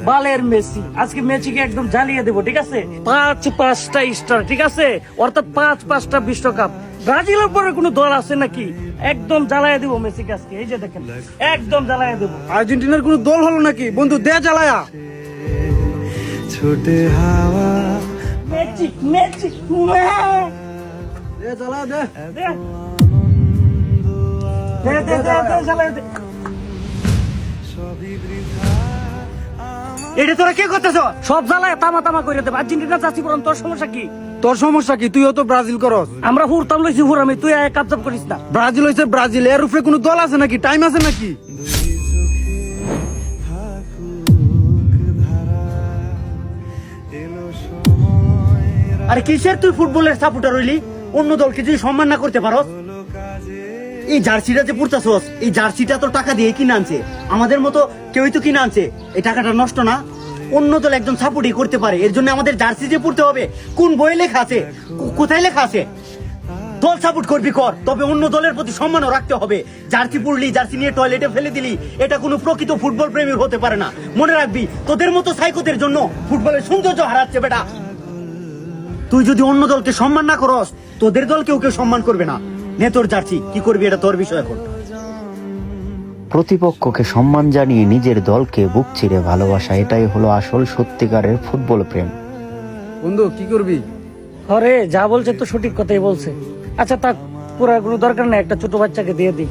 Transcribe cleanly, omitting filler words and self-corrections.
বালের মেসি আজকে মেসিকে একদম জ্বালিয়ে দেবো, ঠিক আছে? 5-5টা স্টার, ঠিক আছে? অর্থাৎ 5-5টা বিশ্বকাপ। ব্রাজিলের পরে কোনো দল আছে নাকি? একদম জ্বালাইয়া দেবো মেসিকে আজকে। এই যে দেখেন, একদম জ্বালাইয়া দেবো। আর্জেন্টিনার কোনো দল হলো নাকি? বন্ধু দে জ্বালায়া। ছোটে হাওয়া মেসি মেসি দে জ্বালায়া দে। জ্বালাইয়া দে। সবই বৃথা এটা তোরা কে করতেছ? সব জ্বালায় তামা তামা করে দেব। আর্জেন্টিনা চাচ্ছি বরং, তোর সমস্যা কি? তোর সমস্যা কি? তুইও তো ব্রাজিল করস। আমরা হুরতাম লইছি হুরামি, তুই এক কাজ করিস না। ব্রাজিল হইছে ব্রাজিল, এর উপরে কোনো দল আছে নাকি? টাইম আছে নাকি? এলো সময় আরে কিসের তুই ফুটবলের সাপোর্টার হইলি? অন্য দলকে যদি সম্মান না করতে পারো। এই জার্সিটা যে পড়তাছস, এই জার্সিটা তো টাকা দিয়ে কিনে আনছে, আমাদের মতো কেউই তো কিনে আনছে। এই টাকাটা নষ্ট না? অন্য দল একজন সাপোর্টই করতে পারে, এর জন্য আমাদের জার্সি যে পড়তে হবে? কোন বইয়ে লেখা আছে? কোথায় লেখা আছে? দল সাপোর্ট করবি কর, তবে অন্য দলের প্রতি সম্মানও রাখতে হবে। জার্সি পড়লি, জার্সি নিয়ে টয়লেটে ফেলে দিলি, এটা কোনো প্রকৃত ফুটবল প্রেমী হতে পারে না। মনে রাখবি, তোদের মতো সাইকোদের জন্য ফুটবলের সৌন্দর্য হারাচ্ছে বেটা। তুই যদি অন্য দলকে সম্মান না করস, তোদের দলকেও কেউ সম্মান করবে না। নে তোর জার্সি, কি করবি এটা তোর বিষয় এখন। প্রতিপক্ষকে সম্মান জানিয়ে নিজের দলকে বুক চিরে ভালোবাসা, এটাই হলো আসল সত্যিকারের ফুটবল প্রেম। বন্ধু কি করবি? আরে যা বলছে তো সঠিক কথাই বলছে। আচ্ছা তা পুরা কোনো দরকার নেই, একটা ছোট বাচ্চাকে দিয়ে দিই।